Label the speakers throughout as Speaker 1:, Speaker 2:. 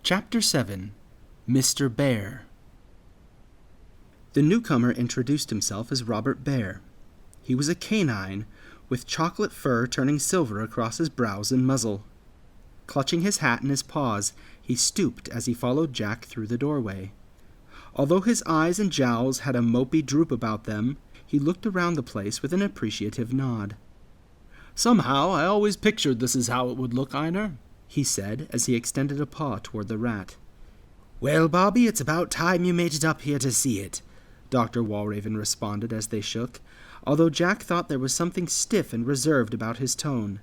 Speaker 1: Chapter 7. Mr. Bear. The newcomer introduced himself as Robert Bear. He was a canine, with chocolate fur turning silver across his brows and muzzle. Clutching his hat in his paws, he stooped as he followed Jack through the doorway. Although his eyes and jowls had a mopey droop about them, he looked around the place with an appreciative nod.
Speaker 2: "Somehow I always pictured this is how it would look, Einar,"
Speaker 1: he said as he extended a paw toward the rat.
Speaker 3: "Well, Bobby, it's about time you made it up here to see it," Dr. Walraven responded as they shook, although Jack thought there was something stiff and reserved about his tone.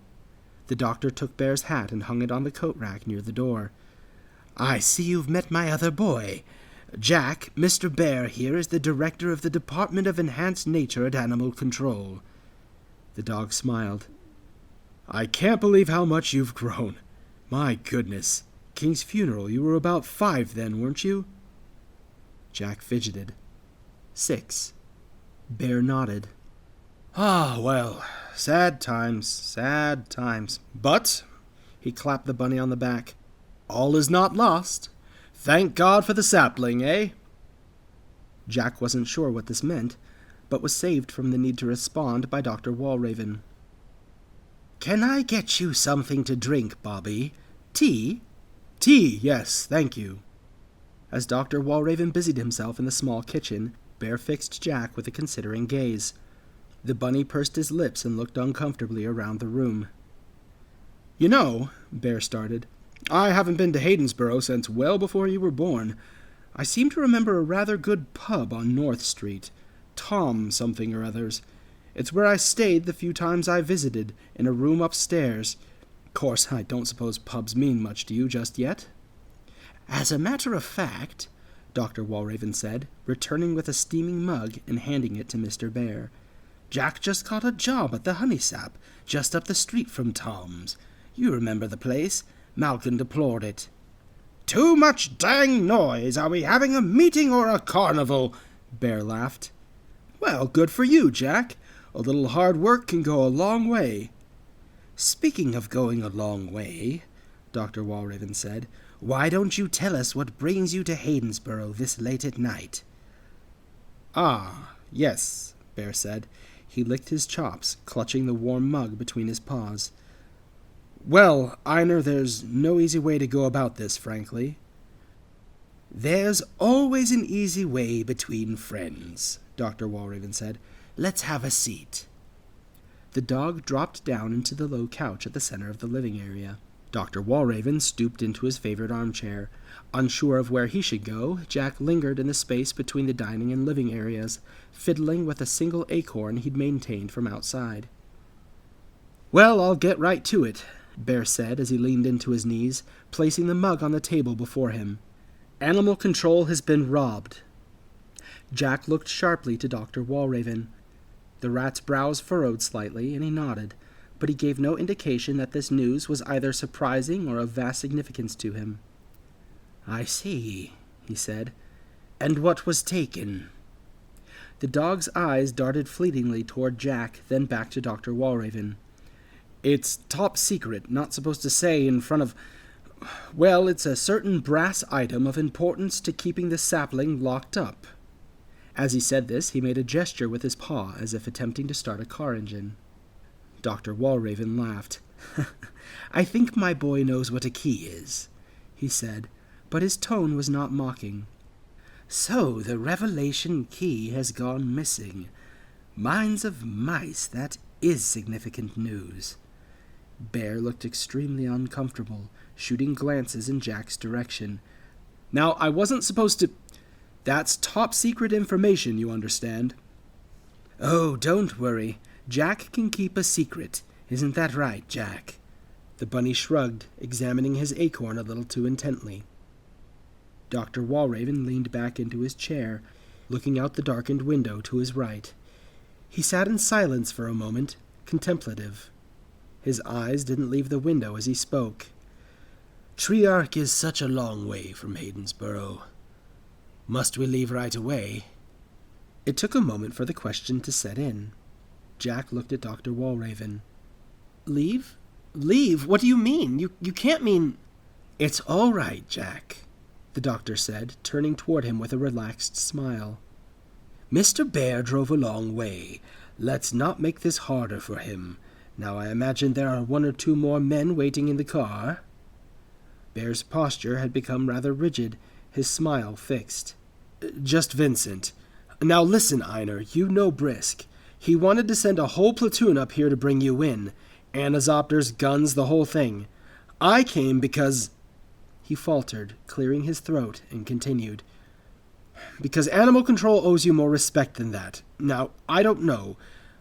Speaker 3: The doctor took Bear's hat and hung it on the coat rack near the door. "I see you've met my other boy. Jack, Mr. Bear here is the director of the Department of Enhanced Nature at Animal Control."
Speaker 1: The dog smiled.
Speaker 2: "I can't believe how much you've grown. My goodness. King's funeral, you were about 5 then, weren't you?"
Speaker 1: Jack fidgeted. 6. Bear nodded.
Speaker 2: "Ah, well, sad times. But," he clapped the bunny on the back, "all is not lost. Thank God for the sapling, eh?"
Speaker 1: Jack wasn't sure what this meant, but was saved from the need to respond by Dr. Walraven.
Speaker 3: "Can I get you something to drink, Bobby? Tea?"
Speaker 2: "Tea, yes, thank you."
Speaker 1: As Dr. Walraven busied himself in the small kitchen, Bear fixed Jack with a considering gaze. The bunny pursed his lips and looked uncomfortably around the room.
Speaker 2: "You know," Bear started, "I haven't been to Haydensboro since well before you were born. I seem to remember a rather good pub on North Street, Tom something or others. It's where I stayed the few times I visited, in a room upstairs. Course, I don't suppose pubs mean much to you just yet?"
Speaker 3: "As a matter of fact,"
Speaker 1: Dr. Walraven said, returning with a steaming mug and handing it to Mr. Bear,
Speaker 3: "Jack just got a job at the Honey Sap, just up the street from Tom's. You remember the place? Malcolm deplored it."
Speaker 2: "Too much dang noise! Are we having a meeting or a carnival?" Bear laughed. "Well, good for you, Jack. A little hard work can go a long way."
Speaker 3: "Speaking of going a long way," Dr. Walraven said, "why don't you tell us what brings you to Haydensboro this late at night?"
Speaker 1: "Ah, yes," Bear said. He licked his chops, clutching the warm mug between his paws. "Well, Einar, there's no easy way to go about this, frankly."
Speaker 3: "There's always an easy way between friends," Dr. Walraven said. "Let's have a seat."
Speaker 1: The dog dropped down into the low couch at the center of the living area. Dr. Walraven stooped into his favorite armchair. Unsure of where he should go, Jack lingered in the space between the dining and living areas, fiddling with a single acorn he'd maintained from outside.
Speaker 2: "Well, I'll get right to it,"
Speaker 1: Bear said as he leaned into his knees, placing the mug on the table before him. "Animal Control has been robbed." Jack looked sharply to Dr. Walraven. The rat's brows furrowed slightly, and he nodded, but he gave no indication that this news was either surprising or of vast significance to him.
Speaker 3: "I see," he said. "And what was taken?"
Speaker 1: The dog's eyes darted fleetingly toward Jack, then back to Dr. Walraven.
Speaker 2: "It's top secret, not supposed to say in front of... Well, it's a certain brass item of importance to keeping the sapling locked up."
Speaker 1: As he said this, he made a gesture with his paw as if attempting to start a car engine. Dr. Walraven laughed.
Speaker 3: "I think my boy knows what a key is," he said, but his tone was not mocking. "So the revelation key has gone missing. Minds of mice, that is significant news."
Speaker 1: Bear looked extremely uncomfortable, shooting glances in Jack's direction.
Speaker 2: "Now, I wasn't supposed to... That's top secret information, you understand."
Speaker 3: "Oh, don't worry. Jack can keep a secret. Isn't that right, Jack?"
Speaker 1: The bunny shrugged, examining his acorn a little too intently. Dr. Walraven leaned back into his chair, looking out the darkened window to his right. He sat in silence for a moment, contemplative. His eyes didn't leave the window as he spoke.
Speaker 3: "Treeark is such a long way from Haydensboro. Must we leave right away?"
Speaker 1: It took a moment for the question to set in. Jack looked at Dr. Walraven.
Speaker 2: "Leave? Leave? What do you mean? You can't mean..."
Speaker 3: "It's all right, Jack," the doctor said, turning toward him with a relaxed smile. "Mr. Bear drove a long way. Let's not make this harder for him. Now I imagine there are 1 or 2 more men waiting in the car." Bear's posture had become rather rigid, his smile fixed. "Just Vincent. Now listen, Einar, you know Brisk. He wanted to send a whole platoon up here to bring you in. Anazopters, guns, the whole thing. I came because—" He faltered, clearing his throat, and continued. "Because animal control owes you more respect than that. Now, I don't know.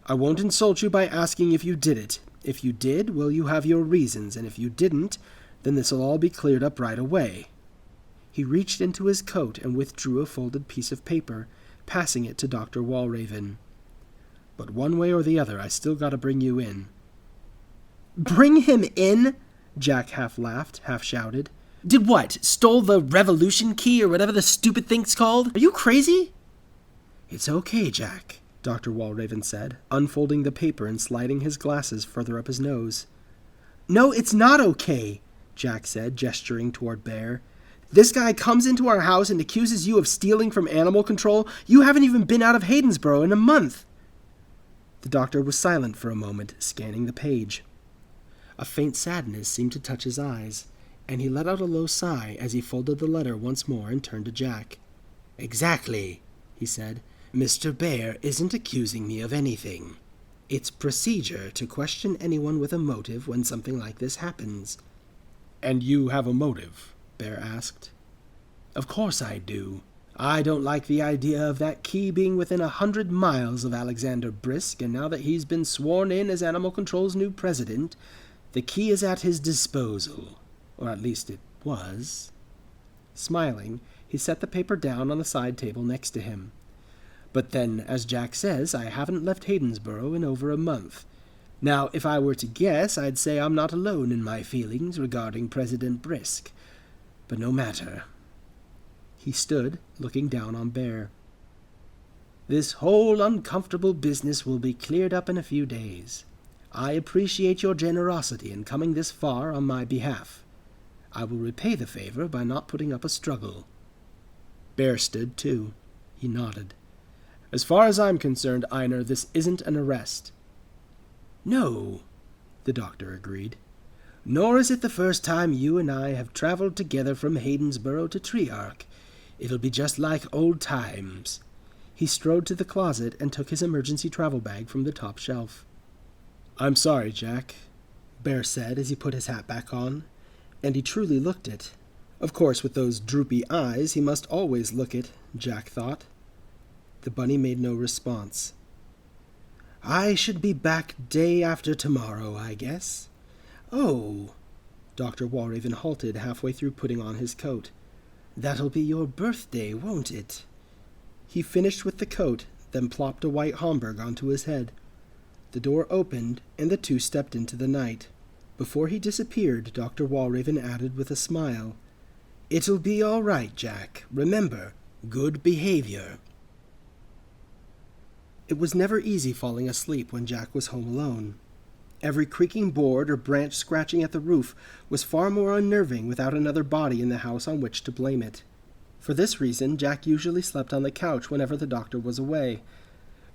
Speaker 3: I won't insult you by asking if you did it. If you did, well, you have your reasons, and if you didn't, then this'll all be cleared up right away." He reached into his coat and withdrew a folded piece of paper, passing it to Dr. Walraven. "But one way or the other, I still gotta bring you in." "Bring him in?" Jack half laughed, half shouted. "Did what? Stole the revolution key or whatever the stupid thing's called? Are you crazy?" "It's okay, Jack," Dr. Walraven said, unfolding the paper and sliding his glasses further up his nose. "No, it's not okay," Jack said, gesturing toward Bear. "This guy comes into our house and accuses you of stealing from animal control. You haven't even been out of Haydensboro in a month." The doctor was silent for a moment, scanning the page. A faint sadness seemed to touch his eyes, and he let out a low sigh as he folded the letter once more and turned to Jack. "Exactly," he said. "Mr. Bear isn't accusing me of anything. It's procedure to question anyone with a motive when something like this happens."
Speaker 2: "And you have a motive?"
Speaker 3: Bear asked. "Of course I do. I don't like the idea of that key being within 100 miles of Alexander Brisk, and now that he's been sworn in as Animal Control's new president, the key is at his disposal. Or at least it was." Smiling, he set the paper down on the side table next to him. "But then, as Jack says, I haven't left Haydensboro in over a month. Now, if I were to guess, I'd say I'm not alone in my feelings regarding President Brisk. But no matter." He stood, looking down on Bear. "This whole uncomfortable business will be cleared up in a few days. I appreciate your generosity in coming this far on my behalf. I will repay the favor by not putting up a struggle." Bear stood, too. He nodded. "As far as I'm concerned, Einar, this isn't an arrest." "No," the doctor agreed. "Nor is it the first time you and I have traveled together from Haydensboro to Trearch. It'll be just like old times." He strode to the closet and took his emergency travel bag from the top shelf. "I'm sorry, Jack," Bear said as he put his hat back on, and he truly looked it. Of course, with those droopy eyes, he must always look it, Jack thought. The bunny made no response. "I should be back day after tomorrow, I guess. Oh," Dr. Walraven halted halfway through putting on his coat. "That'll be your birthday, won't it?" He finished with the coat, then plopped a white Homburg onto his head. The door opened, and the two stepped into the night. Before he disappeared, Dr. Walraven added with a smile, "It'll be all right, Jack. Remember, good behavior." It was never easy falling asleep when Jack was home alone. Every creaking board or branch scratching at the roof was far more unnerving without another body in the house on which to blame it. For this reason, Jack usually slept on the couch whenever the doctor was away.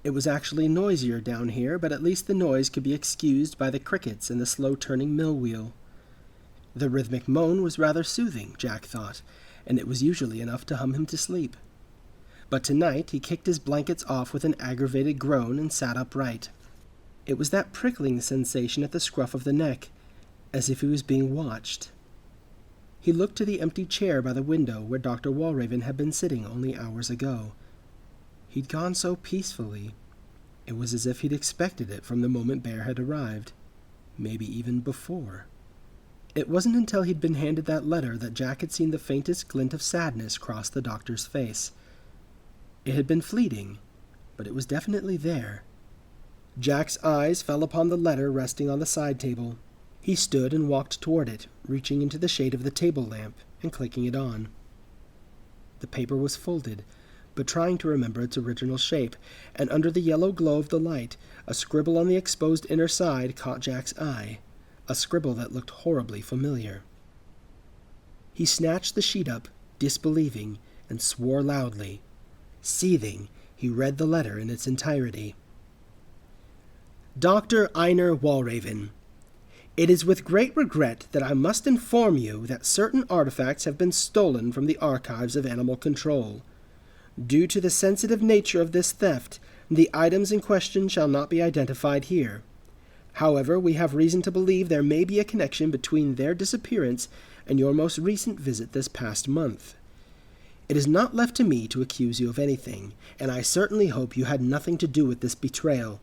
Speaker 3: It was actually noisier down here, but at least the noise could be excused by the crickets and the slow-turning mill wheel. The rhythmic moan was rather soothing, Jack thought, and it was usually enough to hum him to sleep. But tonight he kicked his blankets off with an aggravated groan and sat upright. It was that prickling sensation at the scruff of the neck, as if he was being watched. He looked to the empty chair by the window where Dr. Walraven had been sitting only hours ago. He'd gone so peacefully. It was as if he'd expected it from the moment Bear had arrived, maybe even before. It wasn't until he'd been handed that letter that Jack had seen the faintest glint of sadness cross the doctor's face. It had been fleeting, but it was definitely there. Jack's eyes fell upon the letter resting on the side table. He stood and walked toward it, reaching into the shade of the table lamp and clicking it on. The paper was folded, but trying to remember its original shape, and under the yellow glow of the light, a scribble on the exposed inner side caught Jack's eye, a scribble that looked horribly familiar. He snatched the sheet up, disbelieving, and swore loudly. Seething, he read the letter in its entirety. Dr. Einar Walraven, it is with great regret that I must inform you that certain artifacts have been stolen from the archives of Animal Control. Due to the sensitive nature of this theft, the items in question shall not be identified here. However, we have reason to believe there may be a connection between their disappearance and your most recent visit this past month. It is not left to me to accuse you of anything, and I certainly hope you had nothing to do with this betrayal.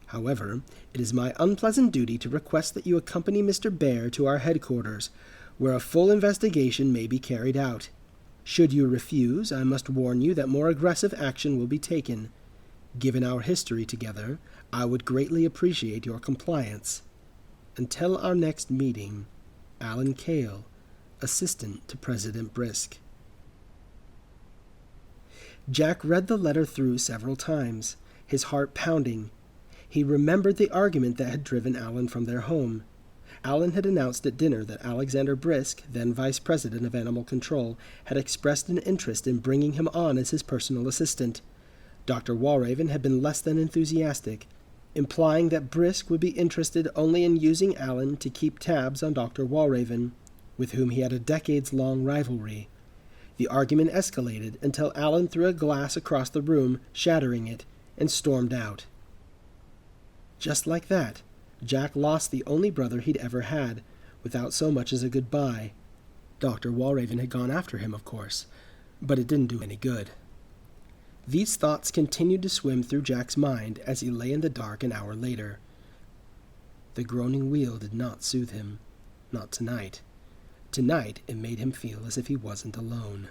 Speaker 3: However, it is my unpleasant duty to request that you accompany Mr. Bear to our headquarters, where a full investigation may be carried out. Should you refuse, I must warn you that more aggressive action will be taken. Given our history together, I would greatly appreciate your compliance. Until our next meeting, Alan Cale, Assistant to President Brisk. Jack read the letter through several times, his heart pounding. He remembered the argument that had driven Alan from their home. Alan had announced at dinner that Alexander Brisk, then Vice President of Animal Control, had expressed an interest in bringing him on as his personal assistant. Dr. Walraven had been less than enthusiastic, implying that Brisk would be interested only in using Alan to keep tabs on Dr. Walraven, with whom he had a decades-long rivalry. The argument escalated until Alan threw a glass across the room, shattering it, and stormed out. Just like that, Jack lost the only brother he'd ever had, without so much as a goodbye. Dr. Walraven had gone after him, of course, but it didn't do any good. These thoughts continued to swim through Jack's mind as he lay in the dark an hour later. The groaning wheel did not soothe him. Not tonight. Tonight it made him feel as if he wasn't alone.